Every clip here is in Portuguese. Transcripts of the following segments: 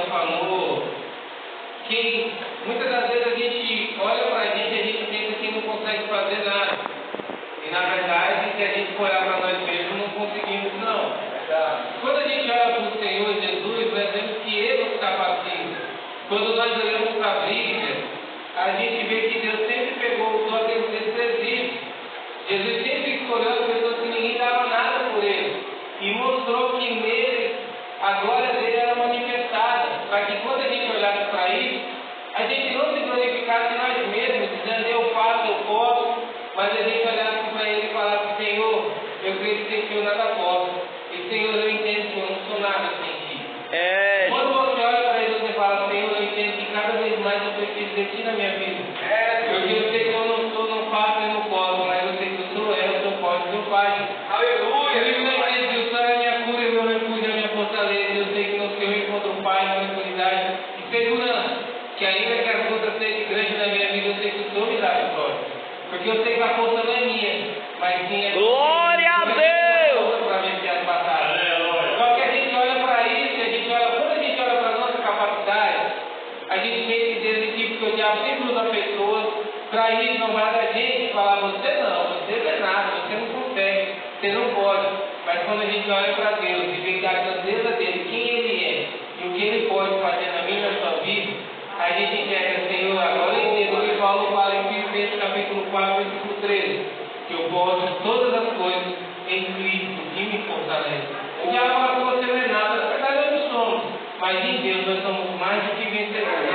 falou que muitas das vezes a gente olha para a gente pensa que não consegue fazer nada. E na verdade, se a gente for olhar para nós mesmos, não conseguimos não. Quando a gente olha para o Senhor Jesus, nós vemos que Ele nos capacita. Quando nós olhamos para a Bíblia, a gente vê que Deus sempre pegou os homens desprezíveis. Jesus sempre escolheu as pessoas que ninguém dava nada por ele. E mostrou que nele a glória dele era manifestada. Para que quando a gente olhasse para isso, a gente não se glorificasse em nós mesmos, dizendo eu faço, eu posso, mas a gente olhasse para ele e falasse, Senhor, eu creio que sem ti eu nada posso. E Senhor, eu entendo que eu não sou nada sem ti. Quando você olha para ele, você fala, Senhor, eu entendo que cada vez mais eu preciso de ti na minha vida. Porque eu sei que eu não sou, não faço e não posso, mas eu sei que eu sou posso, meu Pai. Aleluia! Eu entendo que o Senhor é minha cura, o meu refúgio, é minha fortaleza. Eu sei que no Senhor eu encontro paz, tranquilidade e segurança. Que ainda que as lutas sejam grandes na minha vida, eu sei que o Senhor me dá a vitória. Porque eu sei que a força não é minha, mas sim é glória a Deus! Para vencer as batalhas. Só que a gente olha para isso, quando a gente olha para a nossa capacidade, a gente meio que desistir, porque o diabo sempre usa pessoas para ir esnobar da gente, falar, você não é nada, você não consegue, você não pode. Mas quando a gente olha para Deus e vê a grandeza dele, quem ele é e o que ele pode fazer na minha e na sua vida, a gente enxerga, Senhor, agora eu entendo o que Paulo fala em Filipenses capítulo 4, versículo 13, que eu posso todas as coisas em Cristo que me fortalece. O diabo fala que você não é nada, na verdade nós somos, mas em Deus nós somos mais do que vencedores.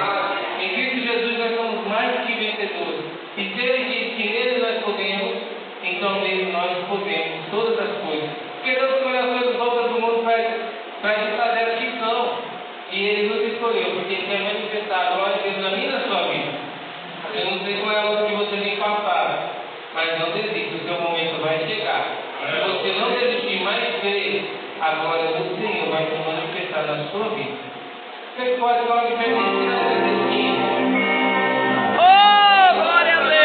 Em Cristo Jesus nós somos mais do que vencedores. E se ele diz que nele nós podemos, então nele nós podemos todas as coisas. Porque Deus escolheu as coisas boas do mundo para a gente fazer o que são. E ele nos escolheu, porque ele quer manifestar a glória de Deus na minha e na sua vida. Eu não sei qual é a luta que você tem passado, mas não desista, o seu momento vai chegar. Se você não desistir mais vezes, a glória do Senhor vai se manifestar na sua vida. Você pode falar de felicidade. Oh, glória a Deus!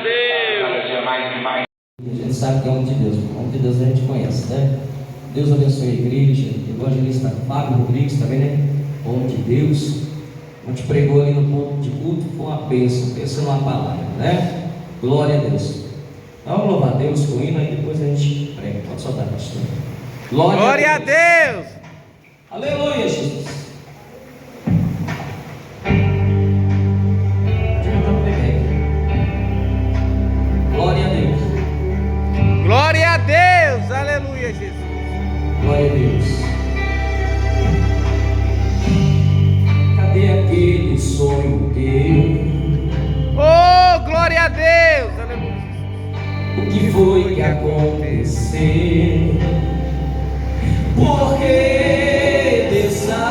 Deus. dia mais e mais. A gente sabe que é o homem de Deus. O homem de Deus a gente conhece, né? Deus abençoe a igreja. Evangelista Fábio Rodrigues também, né? Homem de Deus. A gente pregou ali no ponto de culto, foi uma bênção, pensa numa palavra, né? Glória a Deus. Vamos louvar a Deus com o hino, aí depois a gente prega. Pode soltar, pastor. Glória a Deus. Aleluia, Jesus. Glória a Deus. Glória a Deus. Aleluia, Jesus. Glória a Deus. Cadê aquele sonho teu? Oh, glória a Deus. Aleluia. O que foi que aconteceu? Por que desanimar?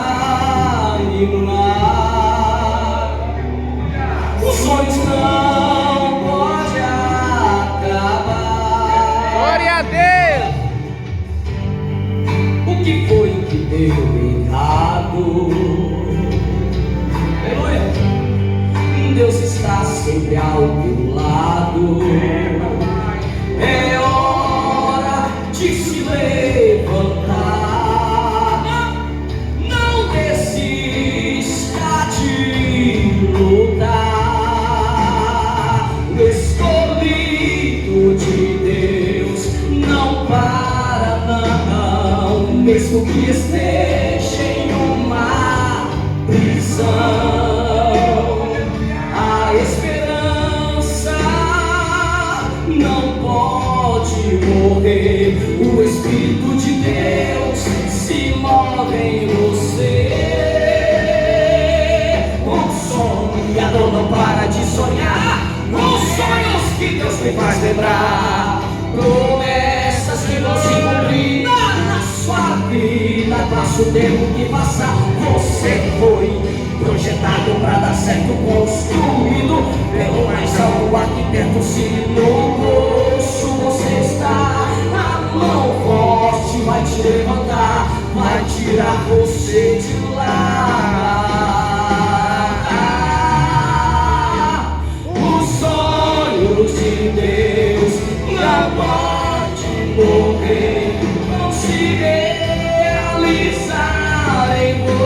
Os sonhos não podem acabar. Glória a Deus. O que foi que deu errado? Aleluia. Deus está sempre ao teu lado. É hora de se levantar. Não desista de lutar. O escolhido de Deus não para, não. Mesmo que esteja em uma prisão. A esperança não pode morrer. O Espírito de Deus se move em você. O sonhador não para de sonhar. Os sonhos que Deus me faz lembrar. Promessas que vão se cumprir na sua vida. Passa o tempo que passar. Você foi projetado para dar certo, construído pelo mais alto arquiteto. Se no bolso você está, a mão forte vai te levantar, vai tirar você de lá. Os sonhos de Deus não podem morrer, vão se realizar em você.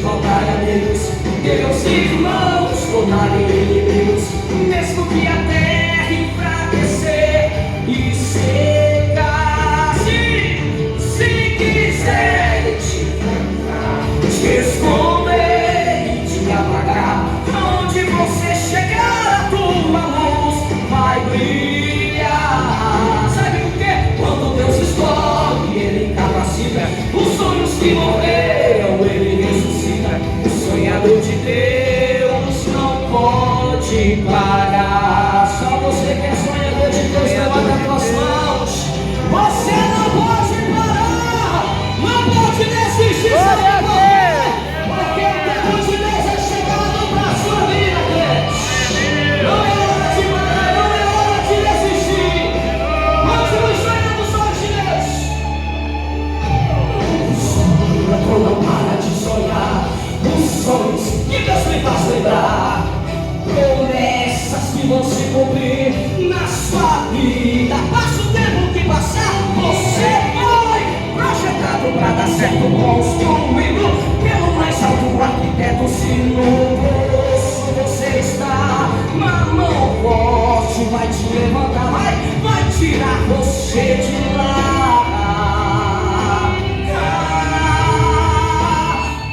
Faltar a Deus, teus irmãos tornarem inimigos, mesmo que a terra enfraquecer e secar. Se quiser te esconder e te apagar, onde você chegar, a tua luz vai brilhar. Sabe por quê? Quando Deus escolhe, Ele capacita os sonhos que morreram, Ele ressuscita. O sonhador de Deus não pode parar. Só você que é sonhador de Deus, levanta as tuas mãos. Você não pode parar, não pode desistir. Sabe por quê? Porque o tempo de Deus é chegado para a sua vida, crente. Não é hora de parar, não é hora de desistir. Continue sonhando os sonhos de Deus. O sonhador não para de sonhar. Os sonhos que Deus me faz lembrar. Promessas que vão se cumprir na sua vida. Passa o tempo que passar, você foi projetado para dar certo, construído pelo mais alto arquiteto. Se no bolso você está, uma mão forte vai te levantar, vai tirar você de lá.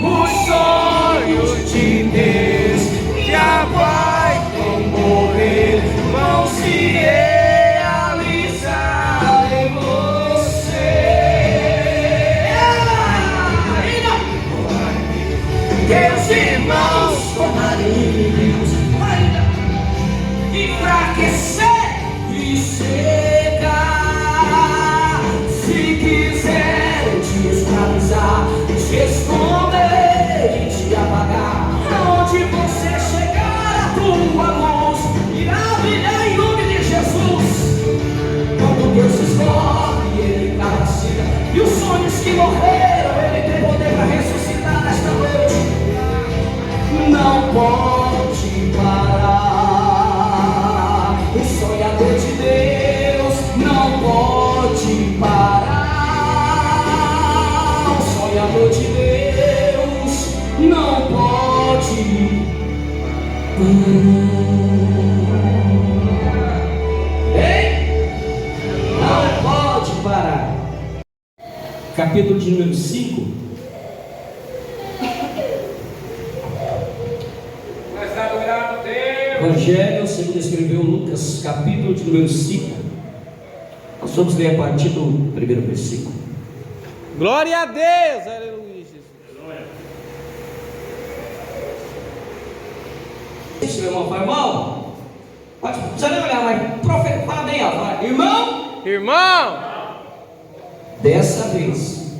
Os sonhos de Deus Ei? Não pode parar. Capítulo de número 5. Evangelho segundo escreveu Lucas, capítulo de número 5. Nós vamos ler a partir do primeiro versículo. Glória a Deus, aleluia, Jesus. Esse meu irmão fala, irmão, pode, não precisa nem olhar, mas profeta, fala bem, ó, fala, irmão, Irmão, dessa vez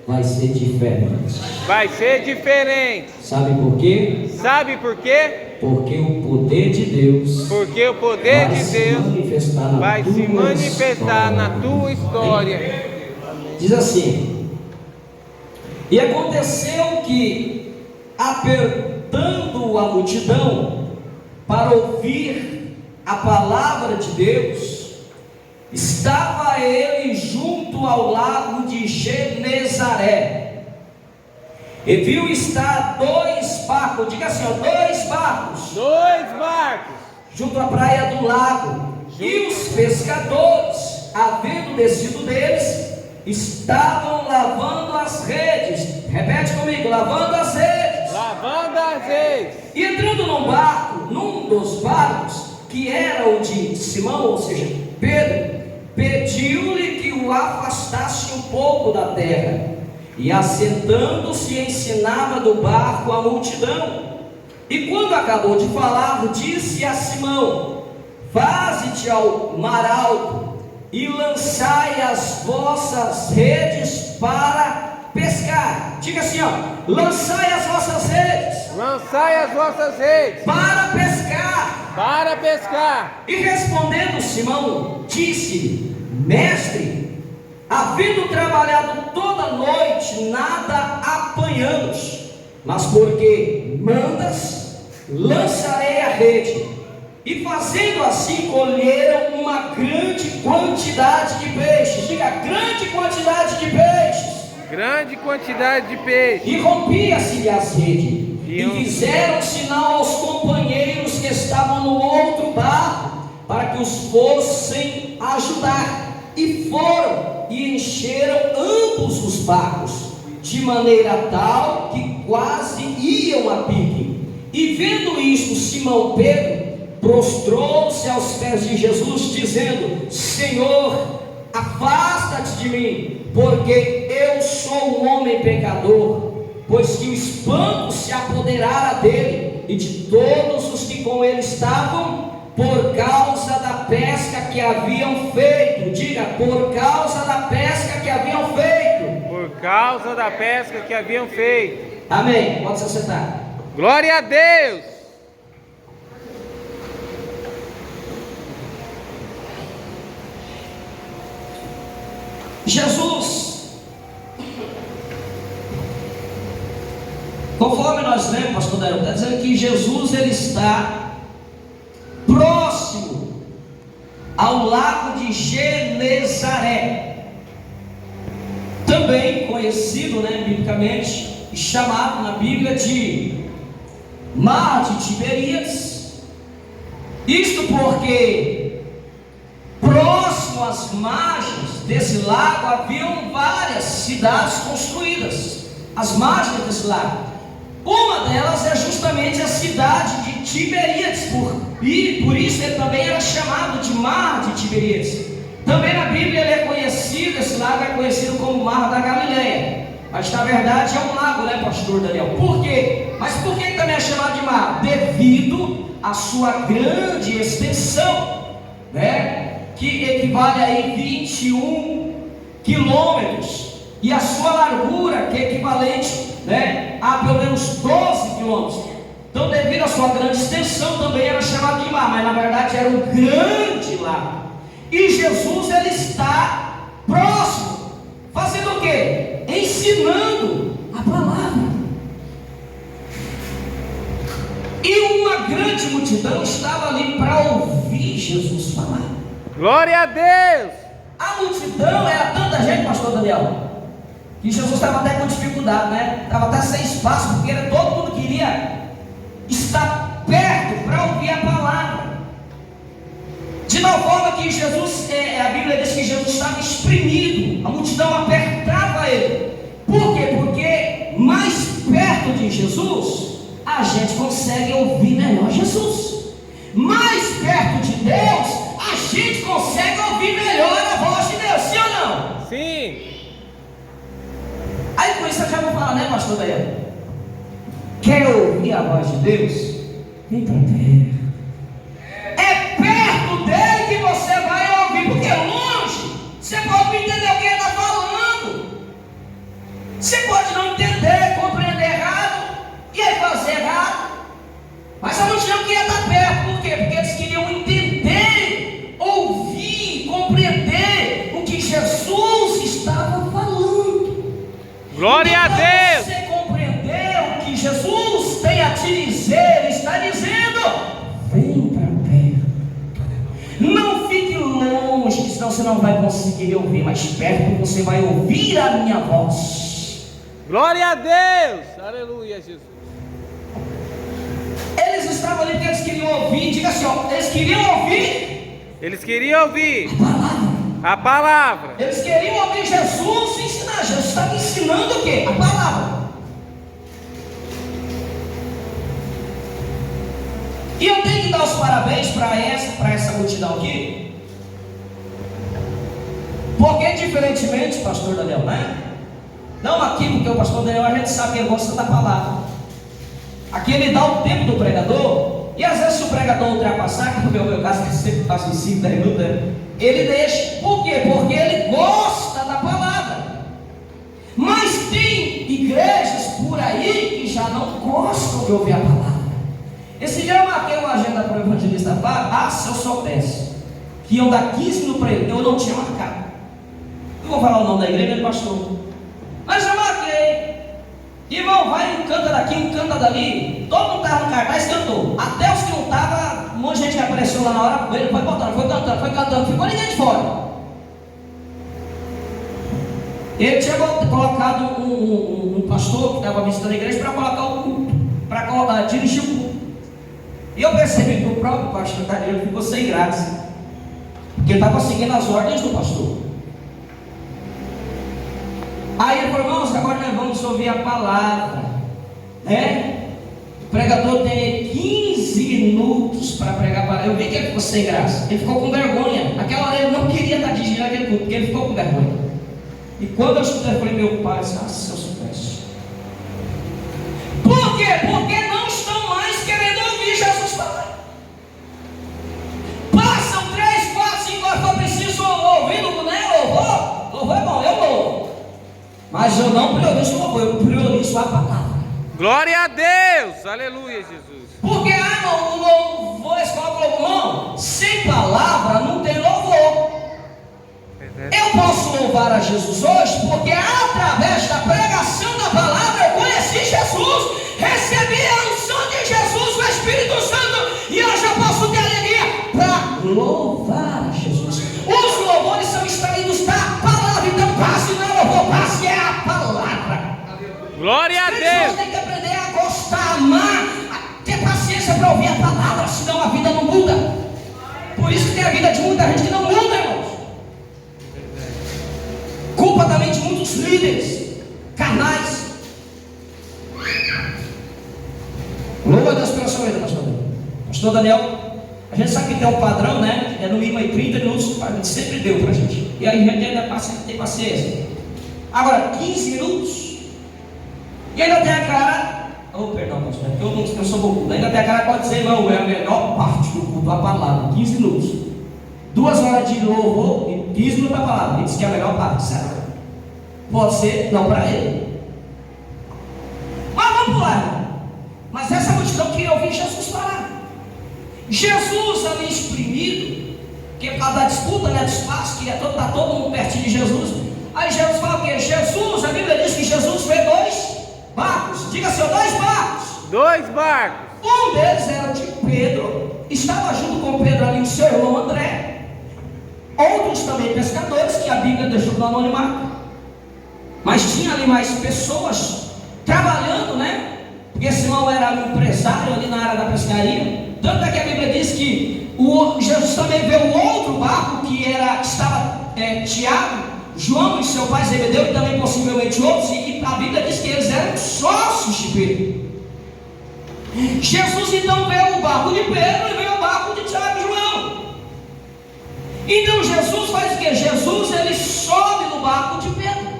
vai ser diferente. vai ser diferente. Sabe por quê? Sabe por quê? Porque o poder de Deus Porque o poder de Deus vai se manifestar na tua história. Diz assim: e aconteceu que, apertando a multidão para ouvir a palavra de Deus, estava ele junto ao lago de Genezaré, e viu estar 2 barcos, diga assim, ó, 2 barcos, 2 barcos junto à praia do lago, e os pescadores, havendo descido deles, estavam lavando as redes. Repete comigo, lavando as redes. Lavando as redes. E entrando num barco, num dos barcos, que era o de Simão, ou seja, Pedro, pediu-lhe que o afastasse um pouco da terra. E assentando-se, ensinava do barco a multidão. E quando acabou de falar, disse a Simão: faze-te ao mar alto e lançai as vossas redes para pescar. Diga assim, ó, lançai as vossas redes. Lançai as vossas redes Para pescar. para pescar. E respondendo Simão, disse: mestre, havendo trabalhado toda a noite, nada apanhamos, mas porque mandas, lançarei a rede. E fazendo assim, colheram uma grande quantidade de peixes. Diga, grande quantidade de peixes. Grande quantidade de peixe. E rompia-se as redes. E fizeram sinal aos companheiros que estavam no outro barco, para que os fossem ajudar. E foram e encheram ambos os barcos, de maneira tal que quase iam a pique. E vendo isto, Simão Pedro prostrou-se aos pés de Jesus, dizendo: Senhor, afasta-te de mim, porque eu sou um homem pecador. Pois que o espanto se apoderara dele e de todos os que com ele estavam, por causa da pesca que haviam feito. Diga, por causa da pesca que haviam feito. Por causa da pesca que haviam feito. Amém. Pode se sentar. Glória a Deus. Jesus, conforme nós lemos, pastor Dario, está dizendo que Jesus ele está próximo ao lago de Genezaré, também conhecido, biblicamente, e chamado na Bíblia de Mar de Tiberíades. Isto porque próximo às margens desse lago haviam várias cidades construídas, às margens desse lago. Uma delas é justamente a cidade de Tiberíades, e por isso ele também era chamado de Mar de Tiberíades. Também na Bíblia ele é conhecido, esse lago é conhecido como Mar da Galileia, mas na verdade é um lago, pastor Daniel? Por quê? Mas por que também é chamado de mar? Devido à sua grande extensão, que equivale a 21 quilômetros, e a sua largura, que é equivalente a pelo menos 12 quilômetros. Então, devido à sua grande extensão, também era chamado de mar, mas na verdade era um grande lago. E Jesus ele está próximo, fazendo o quê? Ensinando a palavra. E uma grande multidão estava ali para ouvir Jesus falar. Glória a Deus. A multidão era tanta gente, pastor Daniel, que Jesus estava até com dificuldade, estava até sem espaço, porque todo mundo queria estar que Jesus, a Bíblia diz que Jesus estava espremido, a multidão apertava ele. Por quê? Porque mais perto de Jesus, a gente consegue ouvir melhor Jesus. Mais perto de Deus, a gente consegue ouvir melhor a voz de Deus, sim ou não? Sim. Aí com isso eu já vou falar, né, pastor Daniel? Quer ouvir a voz de Deus? Vem para perto. É perto dele que você vai ouvir, porque longe você pode entender o que ele está falando. Você pode não entender, compreender errado, e aí fazer errado. Mas a multidão queria estar perto, por quê? Porque eles queriam entender, ouvir, compreender o que Jesus estava falando. Glória a Deus. Você compreender o que Jesus tem a te dizer, ele está dizendo: vem para perto. Não fique longe, senão você não vai conseguir ouvir. Mais perto você vai ouvir a minha voz. Glória a Deus. Aleluia, Jesus. Eles estavam ali porque eles queriam ouvir. Diga assim, ó, eles queriam ouvir. Eles queriam ouvir A palavra. a palavra. Eles queriam ouvir Jesus ensinar. Jesus estava ensinando o quê? A palavra. E eu tenho que dar os parabéns para essa multidão aqui. Porque diferentemente, pastor Daniel, né? Não aqui, porque o pastor Daniel, a gente sabe que ele gosta da palavra. Aqui ele dá o tempo do pregador. E às vezes se o pregador ultrapassar, que no meu caso, que sempre passa em 5, 10 minutos, ele deixa. Por quê? Porque ele gosta da palavra. Mas tem igrejas por aí que já não gostam de ouvir a palavra. Esse dia eu marquei uma agenda para o evangelista Fábio. Se eu soubesse que iam dar 15 minutos para ele, eu não tinha marcado. Não vou falar o nome da igreja, pastor. Mas eu marquei. Irmão, vai, canta daqui, canta dali. Todo mundo estava no cartaz, cantou. Até os que não estavam, um monte de gente apareceu lá na hora. Ele foi botando, foi cantando, ficou ninguém de fora. Ele tinha colocado um pastor que estava visitando a igreja para colocar o culto, para dirigir o culto. E eu percebi que o próprio pastor Daniel ficou sem graça, porque ele estava seguindo as ordens do pastor. Aí ele falou: irmãos, agora nós vamos ouvir a palavra, né? O pregador tem 15 minutos para pregar a palavra. Eu vi que ele ficou sem graça, ele ficou com vergonha. Naquela hora ele não queria estar dirigindo aquele culto, porque ele ficou com vergonha. E quando eu escutei, eu falei: meu pai, se eu soubesse. Por quê? Porque não estão mais querendo ouvir Jesus falar. Passam 3, 4, 5 horas, eu preciso ouvir, né? Louvor é bom, eu louvo. Mas eu não priorizo o louvor, eu priorizo a palavra. Glória a Deus. Aleluia, Jesus. Porque, irmão, o louvor, escola louvor, não. Sem palavra não tem louvor. Eu posso louvar a Jesus hoje porque através da pregação da palavra eu conheci Jesus, recebi a unção de Jesus, o Espírito Santo, e hoje eu posso ter alegria para louvar a Jesus. Os louvores são extraídos da palavra. Então passe não é louvor, passe é a palavra. Glória a Deus. Tem que aprender a gostar, amar, a ter paciência para ouvir a palavra, senão a vida não muda. Por isso que tem a vida de muita gente que não muda, irmãos. Culpa também de muitos líderes carnais. Louva a Deus pela sua vida, pastor Daniel. Pastor Daniel, a gente sabe que tem um padrão, né? É no mínimo aí 30 minutos, a gente sempre deu pra gente. E aí a gente ainda tem paciência. Agora, 15 minutos. E ainda tem a cara. Perdão, pastor, porque eu sou bocudo. Ainda tem a cara que pode dizer: não, é a melhor parte do culto, a palavra. 15 minutos. 2 horas de louvor e 15 minutos da palavra. Ele disse que é a melhor parte, certo? Pode ser, não para ele. Mas vamos lá. Mas essa multidão queria ouvir Jesus falar. Jesus ali exprimido, que por causa da disputa, né, do espaço, que está todo mundo pertinho de Jesus. Aí Jesus fala o quê? Jesus, a Bíblia diz que Jesus vê 2 barcos. Diga assim, 2 barcos. 2 barcos. Um deles era o de Pedro, estava junto com Pedro ali o seu irmão André. Outros também pescadores, que a Bíblia deixou no anonimato. Mas tinha ali mais pessoas trabalhando, né? Porque esse irmão era um empresário ali na área da pescaria. Tanto é que a Bíblia diz que Jesus também vê o outro barco que estava Tiago, João e seu pai Zebedeu, e também possivelmente outros, e a Bíblia diz que eles eram sócios de Pedro. Jesus então vê o barco de Pedro e vê o barco de Tiago e João. Então Jesus faz o que? Jesus ele sobe no barco de Pedro.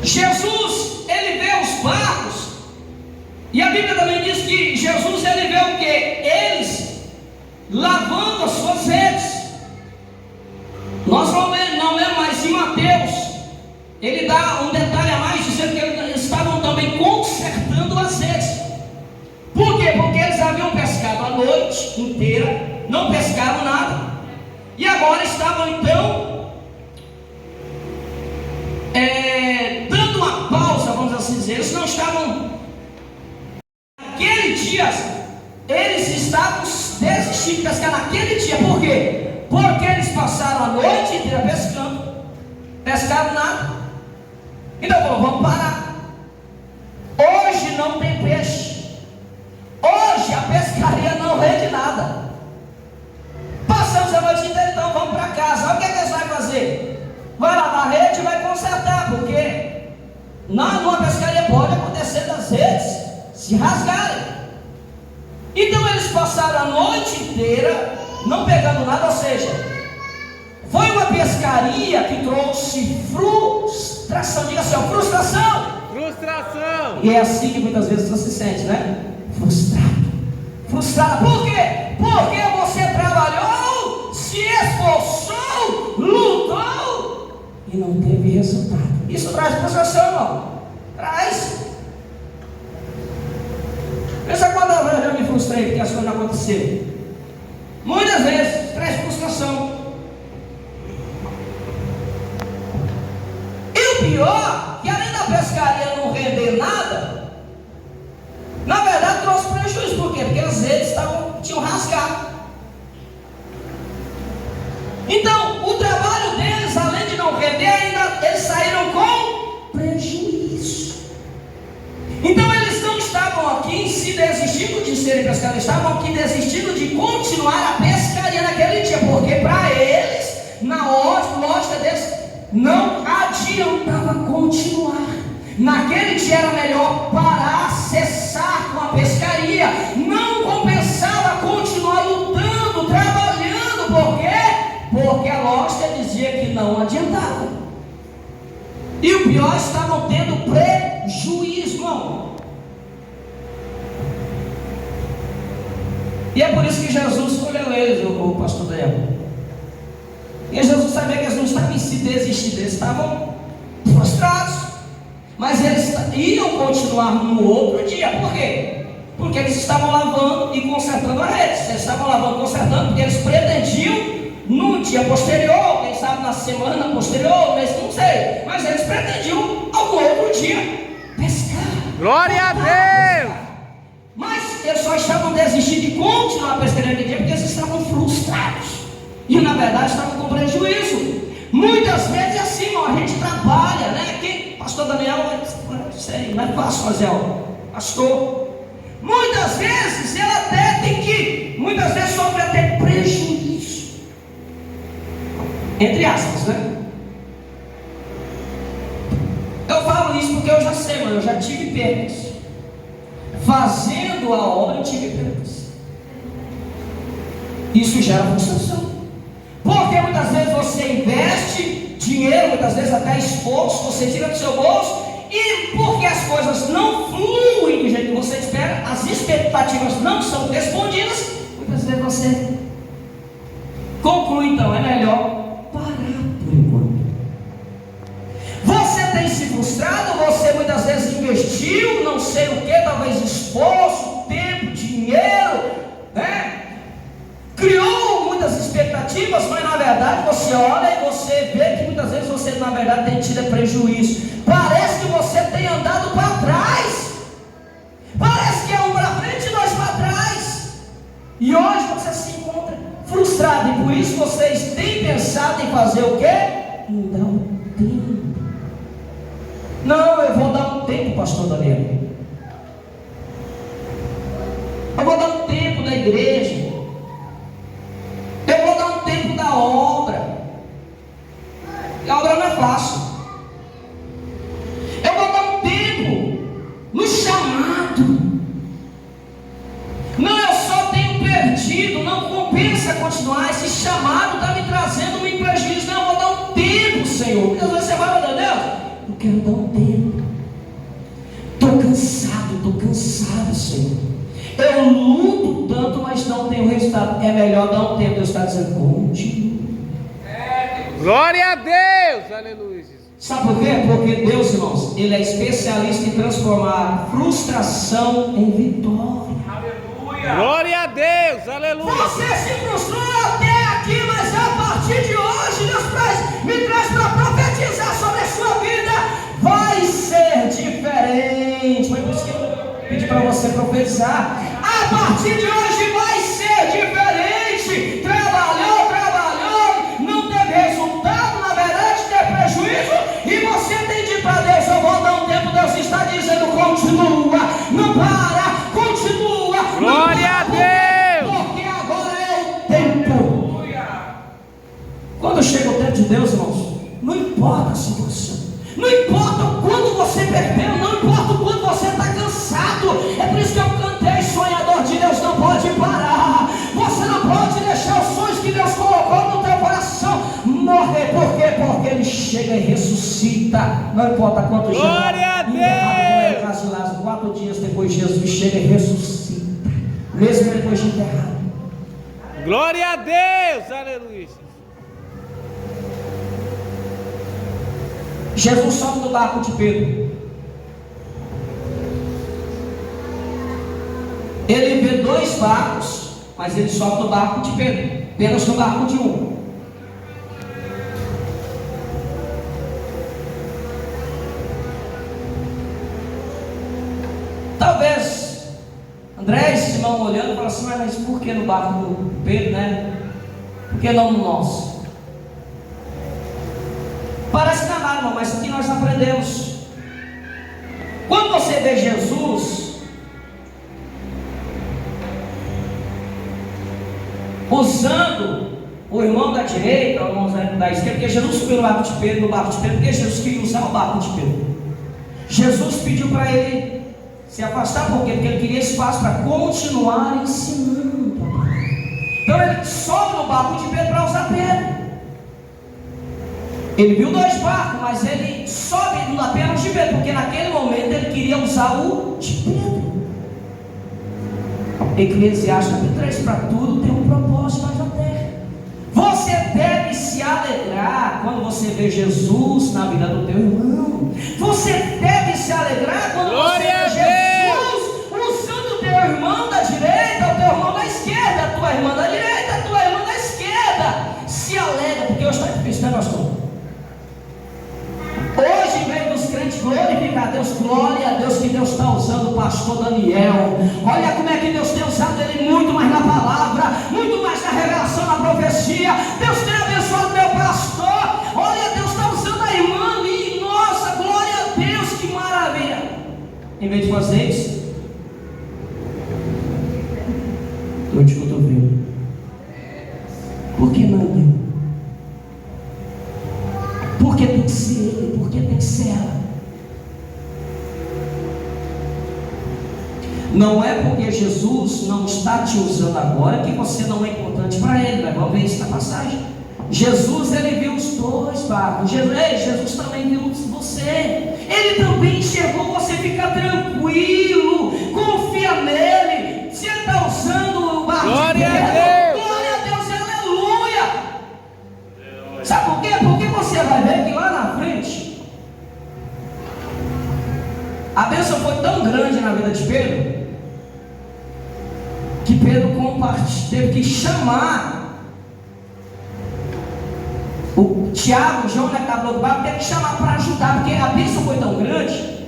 Jesus ele vê os barcos, e a Bíblia também diz que Jesus ele vê o que? Eles lavando as suas redes. Nós não lemos mais em Mateus, ele dá um detalhe a mais, dizendo que eles estavam também consertando as redes. Por quê? Porque eles haviam pescado a noite inteira, não pescaram nada, e agora estavam então dando uma pausa, vamos assim dizer. Eles não estavam, naquele dia, eles estavam desistindo de pescar naquele dia. Por quê? Porque eles passaram a noite inteira pescando, pescaram nada. Então vamos parar. Hoje não tem peixe, hoje a pescaria não rende nada. Passamos a noite inteira, então vamos para casa. Olha o que eles vão fazer. Vai lavar a rede e vai consertar, porque numa pescaria pode acontecer das redes se rasgarem. Então eles passaram a noite inteira não pegando nada, ou seja, foi uma pescaria que trouxe frustração. Diga assim, ó, frustração. Frustração. E é assim que muitas vezes você se sente, né? Frustrado. Frustrado. Por quê? Porque você trabalhou, se esforçou, lutou e não teve resultado. Isso traz frustração, irmão. Traz. Pensa quantas vezes eu me frustrei porque as coisas não aconteceram. Muitas vezes traz frustração. E o pior, que além da pescaria não render nada, na verdade trouxe prejuízo. Por quê? Porque as redes tinham rasgado. Então, o trabalho deles, além de não render, ainda eles saíram com prejuízo. Então eles não estavam aqui se desistindo de serem pescadores, estavam aqui desistindo de continuar a pescaria naquele dia, porque para eles, na lógica deles, não adiantava continuar. Naquele dia era melhor parar, cessar com a pescaria. Não compensava continuar lutando, trabalhando. Por quê? Porque a lógica dizia que não adiantava. E o pior, estavam tendo prejuízo, irmão. E é por isso que Jesus escolheu eles, o pastor Daniel. E Jesus sabia que eles não estavam em si desistindo, eles estavam frustrados. Mas eles iam continuar no outro dia. Por quê? Porque eles estavam lavando e consertando a rede. Eles estavam lavando e consertando porque eles pretendiam no dia posterior, quem sabe na semana posterior, mês, não sei, mas eles pretendiam algum outro dia pescar. Glória a Deus! Mas eles só estavam desistindo de continuar a pescaria naquele dia porque eles estavam frustrados e na verdade estavam com prejuízo. Muitas vezes é assim, ó, a gente trabalha, né? Pastor Daniel, não é fácil fazer algo. Pastor, muitas vezes ele até tem que, muitas vezes sofre até prejuízo, entre aspas, né? Eu falo isso porque eu já sei, mano, eu já tive perdas. Fazendo a obra eu tive perdas. Isso gera frustração. Porque muitas vezes você investe dinheiro, muitas vezes até esforço, você tira do seu bolso, e porque as coisas não fluem do jeito que você espera, as expectativas não são respondidas, muitas vezes você conclui, então é melhor parar por enquanto. Você tem se frustrado, você muitas vezes investiu, não sei o que, talvez esforço, tempo, dinheiro, né? Criou muitas expectativas, mas na verdade você olha e você vê que muitas vezes você na verdade tem tido prejuízo. Parece que você tem andado para trás. Parece que é um para frente e dois para trás. E hoje você se encontra frustrado. E por isso vocês têm pensado em fazer o quê? Em dar um tempo. Não, eu vou dar um tempo, pastor Daniel. Eu vou dar um igreja. Eu vou dar um tempo da obra. E a obra não é fácil. Eu vou dar um tempo no chamado. Não, eu só tenho perdido, não compensa continuar. Esse chamado está me trazendo um prejuízo. Não, eu vou dar um tempo, Senhor. Deus, você vai dar, Deus? Eu quero dar um tempo. Estou cansado, Senhor. Eu luto tanto, mas não tenho resultado. É melhor dar um tempo. Deus está dizendo, continue. Glória a Deus, aleluia. Sabe por quê? Porque Deus, irmãos, Ele é especialista em transformar frustração em vitória. Aleluia. Glória a Deus, aleluia. Você se frustrou até aqui, mas a partir de hoje Deus me traz para profetizar sobre a sua vida. Vai ser diferente. Foi por isso que eu pedi para você profetizar. A partir de hoje vai ser diferente. Trabalhou, não teve resultado, na verdade teve prejuízo, e você tem de ir para Deus. Eu vou dar um tempo. Deus está dizendo, continua, não para, continua. Glória a Deus. Porque agora é o tempo. Quando chega o tempo de Deus, irmãos, não importa a situação, não importa o quanto você perdeu, não importa o quanto você está cansado. É por isso que eu cantei, sonhador de Deus não pode parar. Você não pode deixar os sonhos que Deus colocou no teu coração morrer. Por quê? Porque Ele chega e ressuscita. Não importa quanto já. Glória a Deus. Lázaro, 4 dias depois Jesus chega e ressuscita, mesmo depois de enterrado. Glória a Deus, aleluia. Jesus sobe no barco de Pedro. Ele vê 2 barcos, mas ele sobe no barco de Pedro, apenas no barco de um. Talvez André e Simão olhando e falando assim, mas por que no barco do Pedro, né? Por que não no nosso? Parece que não é nada, irmão, mas aqui nós aprendemos. Quando você vê Jesus usando o irmão da direita, o irmão da esquerda, porque Jesus subiu no barco de Pedro, porque Jesus queria usar o barco de Pedro. Jesus pediu para ele se afastar, por quê? Porque ele queria espaço para continuar ensinando. Então ele sobe no barco de Pedro para usar Pedro. Ele viu 2 barcos, mas ele sobe apenas de Pedro, porque naquele momento ele queria usar o de Pedro. Eclesiastes capítulo 3, para tudo tem um propósito mais na terra. Você deve se alegrar quando você vê Jesus na vida do teu irmão. Você deve se alegrar quando você vê Jesus usando o teu irmão da direita, o teu irmão da esquerda, a tua irmã da direita, a tua irmã da esquerda. Se alegra, porque hoje está difícil, né, pastor? Hoje vem dos crentes glorificar a Deus, glória a Deus que Deus está usando o pastor Daniel. Olha como é que Deus tem usado ele muito mais na palavra, muito mais na revelação, na profecia. Deus tem abençoado meu pastor. Olha, Deus está usando a irmã e nossa, glória a Deus, que maravilha. Em vez de fazer isso, dor de cotovelo. Por que não, Deus? Porque tem que ser ele, porque tem que ser ela. Não é porque Jesus não está te usando agora que você não é importante para ele. Vamos ver isso na passagem. Jesus, ele viu os 2 barcos. Jesus também viu você. Ele também enxergou você. Fica tranquilo, confia nele. Se ele está usando o barco, glória a Deus, glória a Deus, aleluia. Sabe por quê? Porque você vai ver que lá na frente a bênção foi tão grande na vida de Pedro que Pedro teve que chamar o Tiago, o João, que estava no barco, teve que chamar para ajudar, porque a bênção foi tão grande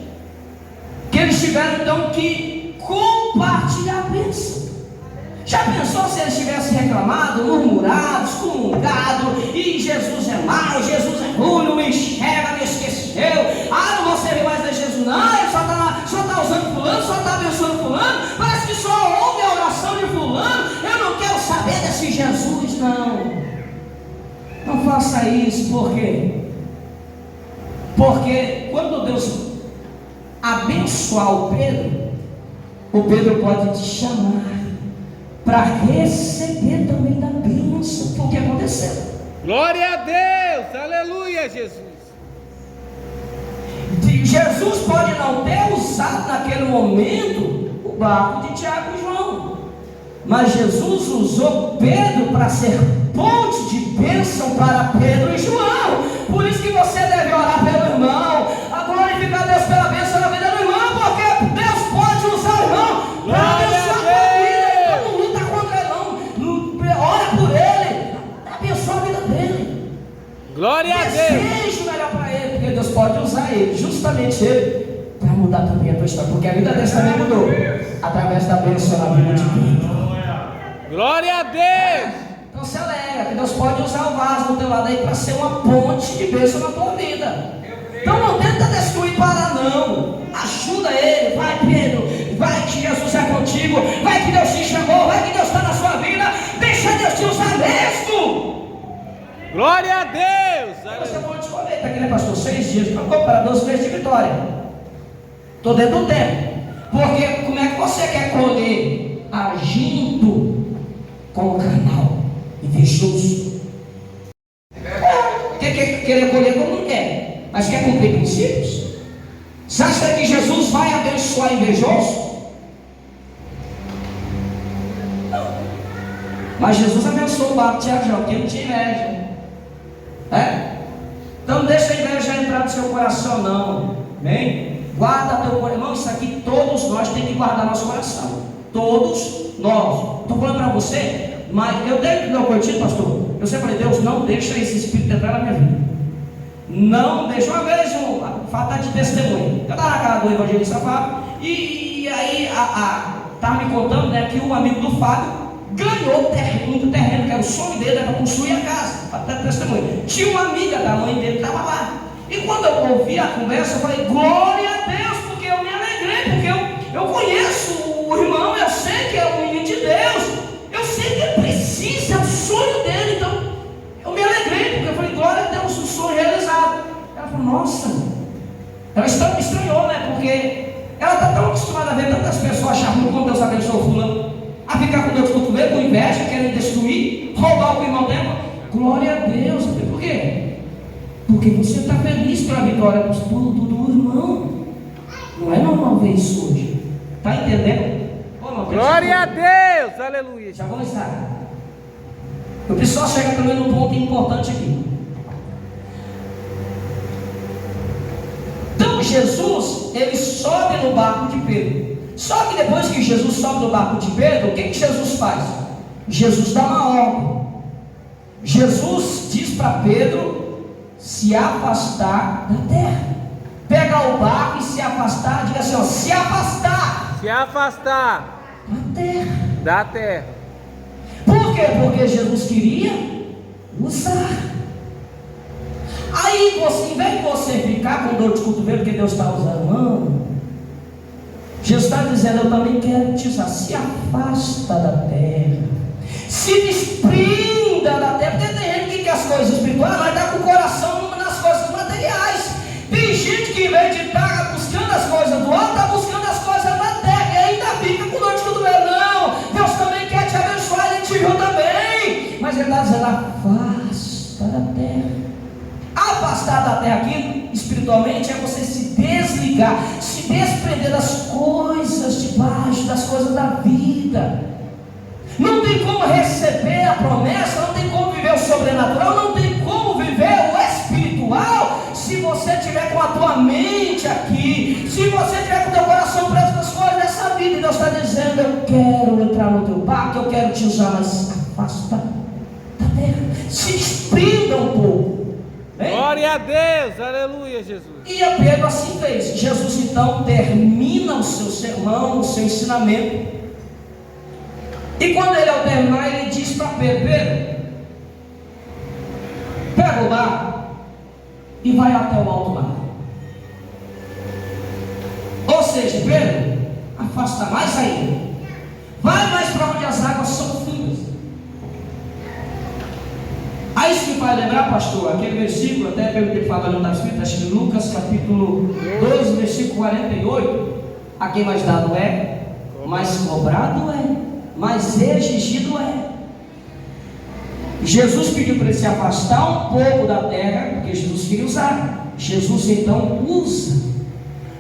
que eles tiveram então que compartilhar a bênção. Já pensou se eles tivessem reclamado, murmurado, excomungado, e Jesus é mau, Jesus é ruim, não me enxerga, me esqueceu, não vou servir mais a Jesus não, ele só está usando fulano, só está abençoando fulano, parece que só ouve a oração de fulano, não. Não faça isso, por quê? Porque quando Deus abençoar o Pedro pode te chamar para receber também da bênção. Foi o que aconteceu. Glória a Deus, aleluia, Jesus. Jesus pode não ter usado naquele momento o barco de Tiago e João, mas Jesus usou Pedro para ser ponte de bênção para Pedro e João. Por isso que você deve orar pelo irmão, a glorificar Deus pela bênção na vida do irmão, porque Deus pode usar o irmão para abençoar a tua vida. Então não luta contra ele, não. Ora por ele, abençoa a vida dele. Glória a Deus. Deseja o melhor para ele, porque Deus pode usar ele, justamente ele, para mudar também a tua história, porque a vida dele também mudou através da bênção na vida de Pedro. Glória a Deus. Então se alegra que Deus pode usar o vaso do teu lado aí para ser uma ponte de bênção na tua vida. Então não tenta destruir para não. Ajuda ele, vai Pedro, vai que Jesus é contigo, vai que Deus te chamou, vai que Deus está na sua vida, deixa Deus te usar mesmo. Glória a Deus. Você pode escolher, está aqui, né, pastor? 6 dias para 12 meses de vitória. Estou dentro do tempo. Porque como é que você quer colher agindo com o carnal, invejoso? Querer colher como não quer, mas quer cumprir princípios? Você acha que Jesus vai abençoar invejoso? Não. Mas Jesus abençoou o barco de Tiago, porque ele tinha inveja. Então não deixa a inveja entrar no seu coração, não. Amém? Guarda teu coração. Irmão, isso aqui todos nós temos que guardar nosso coração. Todos nós. Estou falando para você, mas eu dentro do meu cotidiano, pastor, eu sempre falei, Deus, não deixa esse espírito entrar na minha vida. Não deixa. Uma vez, falta de testemunho. Eu estava na casa do evangelista Fábio, e aí estava me contando, né, que um amigo do Fábio ganhou muito terreno, que era o sonho dele, era para construir a casa, para dar testemunho. Tinha uma amiga da mãe dele que estava lá. E quando eu ouvi a conversa, eu falei, glória a Deus, porque eu me alegrei, porque eu conheço o irmão, eu sei que é um menino de Deus, eu sei que ele precisa, é o sonho dele. Então eu me alegrei, porque eu falei, glória a Deus, o sonho realizado. Ela falou, nossa, ela estranhou, né? Porque ela está tão acostumada a ver tantas pessoas achando como Deus abençoou fulano, a ficar com Deus cotovelo, com inveja, querendo destruir, roubar o que o irmão dela. Glória a Deus. Eu falei, por quê? Porque você está feliz pela vitória do irmão. Não é normal ver isso hoje. Está entendendo? Glória a Deus, aleluia. Já vou estar. Eu preciso chegar também num ponto importante aqui. Então Jesus, ele sobe no barco de Pedro. Só que depois que Jesus sobe no barco de Pedro, o que Jesus faz? Jesus dá uma ordem. Jesus diz para Pedro se afastar da terra. Pegar o barco e se afastar, diga assim, ó, se afastar. Se afastar da terra. Da terra. Por quê? Porque Jesus queria usar. Aí você, em vez de você ficar com dor de cotovelo porque Deus está usando, não. Jesus está dizendo, eu também quero te usar. Se afasta da terra. Se desprenda da terra. Porque tem gente que quer as coisas espirituais, mas está com o coração nas coisas materiais. Tem gente que em vez de estar buscando as coisas do alto, está buscando as coisas da terra. E ainda fica com dor de cotovelo. Não, Deus também quer te abençoar, Ele te viu também. Mas Ele está dizendo, afasta da terra. Afastar da terra aqui, espiritualmente, é você se desligar, se desprender das coisas de baixo, das coisas da vida. Não tem como receber a promessa, não tem como viver o sobrenatural, não tem como viver o espiritual, se você tiver com a tua mente aqui, se você tiver com o teu coração preso nas coisas dessa vida. E Deus está dizendo, eu quero entrar no teu barco, eu quero te usar, mas afasta da terra, se desprenda um pouco. Bem? Glória a Deus, aleluia, Jesus. E a Pedro assim fez. Jesus então termina o seu sermão, o seu ensinamento. E quando ele ao terminar, ele diz para Pedro, Pedro, pega o barco e vai até o alto mar. Ou seja, Pedro, afasta mais ainda. Vai mais para onde as águas são fundas. faz lembrar, pastor, aquele versículo, até perguntei para o não está escrito, acho que Lucas capítulo 12, versículo 48. A quem mais dado é, mais cobrado é, mais exigido é. Jesus pediu para ele se afastar um pouco da terra, porque Jesus queria usar. Jesus então usa.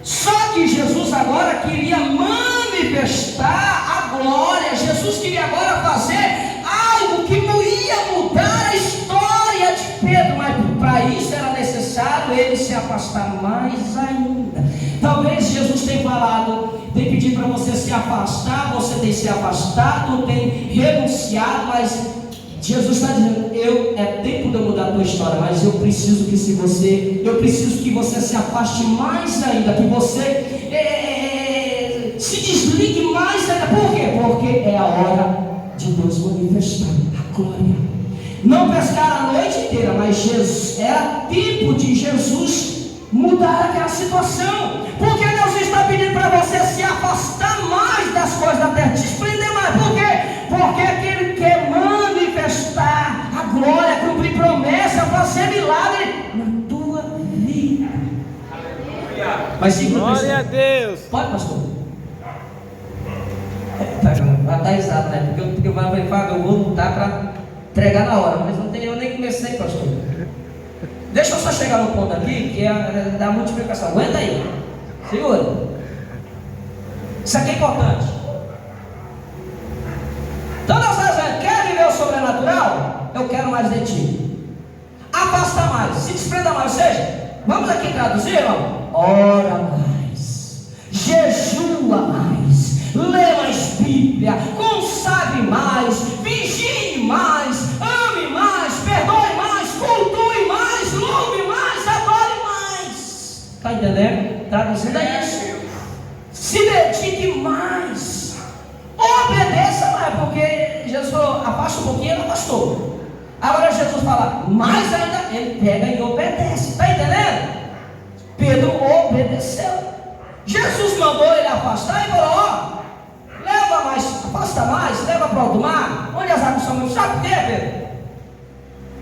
Só que Jesus agora queria manifestar a glória. Jesus queria agora fazer algo que não ia mudar a história de Pedro, mas para isso era necessário ele se afastar mais ainda. Talvez Jesus tenha falado, tem pedido para você se afastar, você tem se afastado, tem renunciado, mas Jesus está dizendo, é tempo de eu mudar a tua história, mas eu preciso que você se afaste mais ainda, que você se desligue mais ainda. Por quê? Porque é a hora de Deus manifestar a glória. Não pescar a noite inteira, mas era tempo de Jesus mudar aquela situação. Porque Deus está pedindo para você se afastar mais das coisas da terra, te desprender mais. Por quê? Porque Ele quer manifestar a glória, cumprir promessa, fazer milagre na tua vida. Mas glória a Deus. Pode, pastor? Vai dar exato, né? Porque eu vou lutar para entregar na hora, mas eu nem comecei, pastor. Deixa eu só chegar no ponto aqui, que é da multiplicação. Aguenta aí, segura. Isso aqui é importante. Então nós estamos dizendo, quer viver o sobrenatural? Eu quero mais de ti. Afasta mais, se desprenda mais. Ou seja, vamos aqui traduzir, irmão? Ora mais, jejua mais, lê mais Bíblia, consagre mais, vigie mais, ame mais, perdoe mais, cultue mais, louve mais, adore mais. Está entendendo? Traduzindo é isso. Se dedique mais, obedeça mais, porque Jesus falou, afasta um pouquinho, ele afastou. Agora Jesus fala, mais ainda, ele pega e obedece. Está entendendo? Pedro obedeceu. Jesus mandou ele afastar e falou, ó, leva mais, afasta mais, leva para o alto mar, onde as águas são muito. Sabe por quê, Pedro?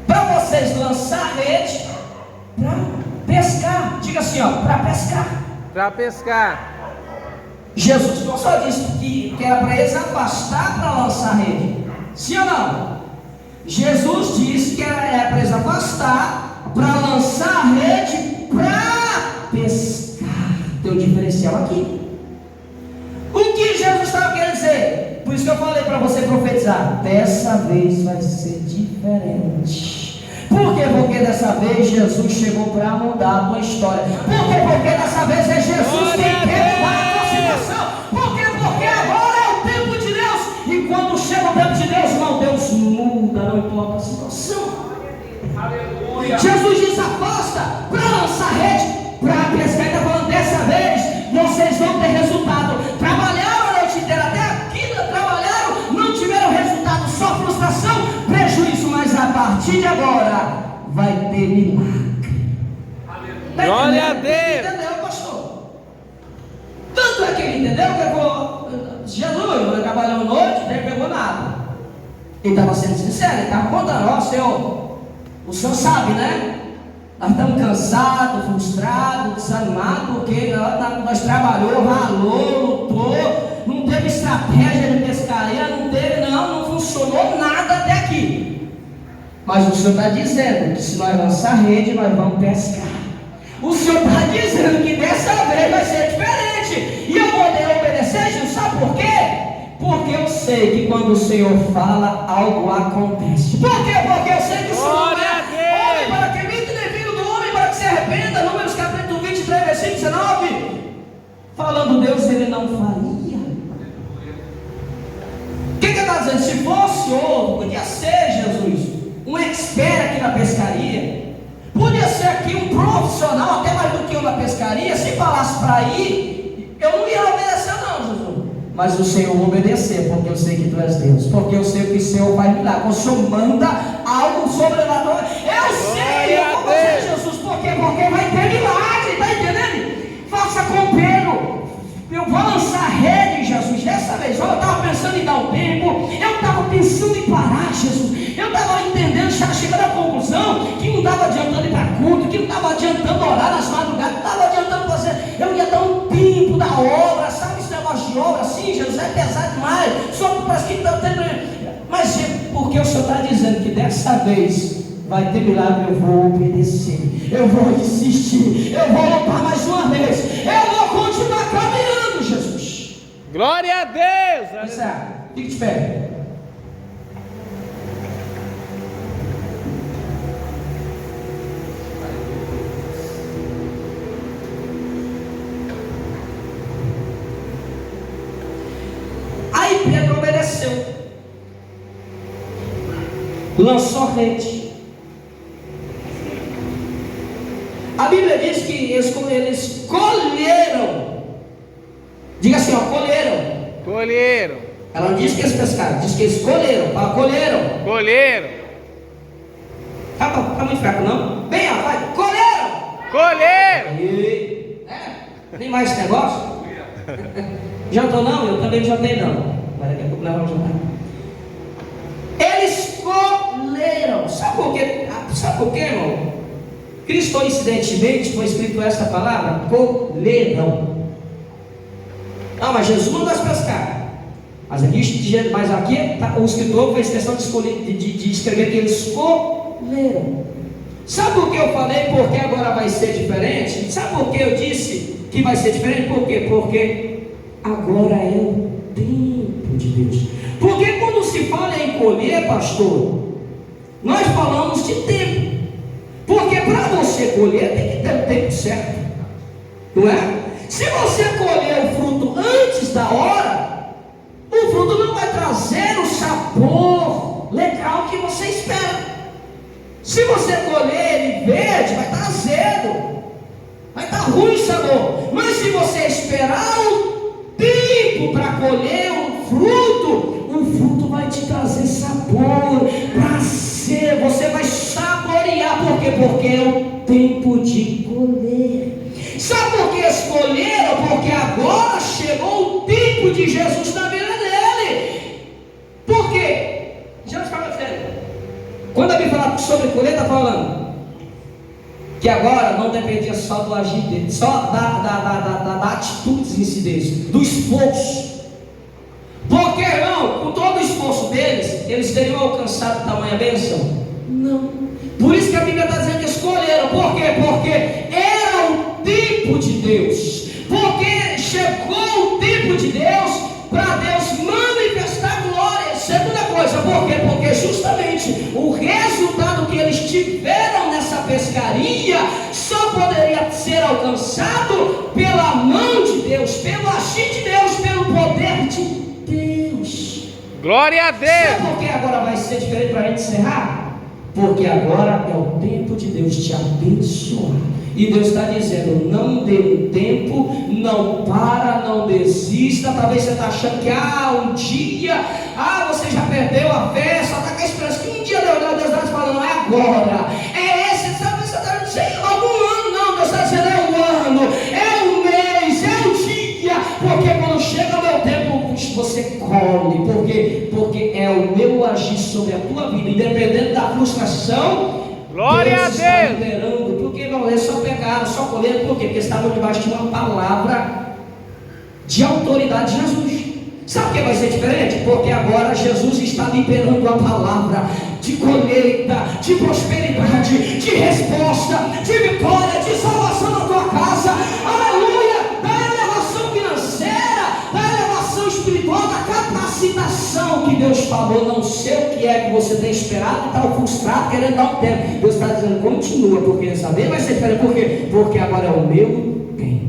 Para vocês lançar rede, para pescar. Diga assim, ó, para pescar. Para pescar. Jesus não só disse que era para eles afastar para lançar rede. Sim ou não? Jesus disse que era para eles afastar para lançar rede para pescar. Tem um diferencial aqui. O que Jesus estava querendo dizer? Por isso que eu falei para você profetizar. Dessa vez vai ser diferente. Por quê? Porque dessa vez Jesus chegou para mudar a tua história. Por quê? Porque dessa vez é Jesus quem quer mudar a tua situação. Por quê? Porque agora é o tempo de Deus. E quando chega o tempo de Deus, irmão, Deus muda, não importa a situação. Aleluia. Jesus diz, afasta para lançar rede, para pescar. Ele está falando, dessa vez vocês vão ter resultado. Trabalharam a noite inteira, até aqui trabalharam, não tiveram resultado, só frustração, prejuízo, mas a partir de agora vai ter milagre. Glória a Deus. Entendeu, pastor? Tanto é que ele entendeu que ele falou, Jesus, ele trabalhou a noite, nem pegou nada. Ele estava sendo sincero, ele estava contando, ó Senhor, o Senhor sabe, né? Nós estamos cansados, frustrados, desanimados, porque nós trabalhou, ralou, lutou, não teve estratégia de pescaria, não funcionou nada até aqui. Mas o Senhor está dizendo que se nós lançar rede, nós vamos pescar. O Senhor está dizendo que dessa vez vai ser diferente. E eu vou obedecer, Jesus, sabe por quê? Porque eu sei que quando o Senhor fala, algo acontece. Por quê? Porque eu sei que o Senhor não é homem para que minta, nem filho do homem para que se arrependa. Números capítulo 23, versículo 19. Falando Deus, ele não faria. O que ele está dizendo? Se fosse outro, podia ser, Jesus, um expert aqui na pescaria. Podia ser aqui um profissional, até mais do que eu na pescaria. Se falasse para ir, eu não ia obedecer não, Jesus. Mas o Senhor vai obedecer, porque eu sei que Tu és Deus. Porque eu sei que o Senhor vai milagre. O Senhor manda algo sobrenatural. Eu sei, eu vou fazer, Jesus. Por quê? Porque vai ter milagre, está entendendo? Faça com Pedro. Eu vou lançar rede, Jesus. Dessa vez, eu estava pensando em dar um tempo. Eu estava pensando em parar, Jesus. Eu estava entendendo, já chegando à conclusão. confusão, que não estava adiantando ir para culto, que não estava adiantando orar nas madrugadas, não estava adiantando fazer. Eu ia dar um tempo da obra, sabe esse negócio de obra assim, Jesus, é pesado demais, só parece que está tendo. Mas é porque o Senhor está dizendo que dessa vez vai ter milagre, eu vou obedecer, eu vou insistir, eu vou lutar mais uma vez, eu vou continuar caminhando, Jesus. Glória a Deus! Fique de pé. Aí Pedro obedeceu, lançou rede. A Bíblia diz que eles colheram. Diga assim, ó, colheram. Colheram. Ela não diz que eles pescaram, diz que eles colheram. Fala, colheram. Colheram. Tá muito fraco, não? Bem, ó, vai, colheram. Colheram. E, tem mais esse negócio? Jantou não? Eu também não jantei não. Mas daqui a pouco nós vamos jantar. Eles colheram. Sabe por quê? Sabe por quê, irmão? Cristo, coincidentemente, foi escrito essa palavra, colheram. Não, mas Jesus mandou as pescar. Mas aqui tá, o escritor fez questão de escrever que eles colheram. Sabe por que eu falei porque agora vai ser diferente? Sabe por que eu disse que vai ser diferente? Por quê? Porque agora é o tempo de Deus. Porque quando se fala em colher, pastor, nós falamos de tempo. Porque para você colher tem que ter o tempo certo, não é? Se você colher o fruto antes da hora, o fruto não vai trazer o sabor legal que você espera. Se você colher ele verde, vai estar azedo, vai estar ruim o sabor. Mas se você esperar o tempo para colher o fruto vai te trazer sabor, prazer, você vai saborear. Por quê? Porque é o tempo de colher. Sabe por que escolheram? Porque agora chegou o tempo de Jesus na vida dele. Por quê? Jesus fala dizendo, quando a Bíblia fala sobre colher, está falando que agora não dependia só do agir dele, só da atitude em si deles, do esforço. Porque, irmão, com todo o esforço deles, eles teriam alcançado tamanha bênção? Não. Por isso que a Bíblia está dizendo que escolheram. Por quê? Porque era o tempo de Deus. Porque chegou o tempo de Deus para Deus manifestar glória. Segunda coisa, por quê? Porque justamente o resultado que eles tiveram nessa pescaria só poderia ser alcançado pela mão de Deus, pelo agir de Deus, pelo poder de Deus. Glória a Deus. Sabe por que agora vai ser diferente para a gente encerrar? Porque agora é o tempo de Deus te abençoar. E Deus está dizendo, não dê um tempo, não para, não desista. Talvez você está achando que um dia, você já perdeu a fé, só está com a esperança que um dia Deus está falando, não é agora, é esse, sabe, você está dizendo, algum ano, não, Deus está dizendo, é um ano, é um mês, é um dia, porque quando chega o meu tempo, você colhe. Por quê? Porque é o meu agir sobre a tua vida, independente da frustração. Glória Deus a está Deus. liberando. Porque não, eles só pegaram, só colheram. Por quê? Porque estavam debaixo de uma palavra de autoridade de Jesus. Sabe o que vai ser diferente? Porque agora Jesus está liberando a palavra de colheita, de prosperidade, de resposta, de vitória, de salvação na tua casa. Aleluia! Da elevação financeira, da elevação espiritual, da capacitação que Deus falou. Não sei o que é que você tem esperado e está frustrado, querendo dar um tempo. Deus está dizendo, continua, porque saber vai ser diferente. Por quê? Porque agora é o meu tempo.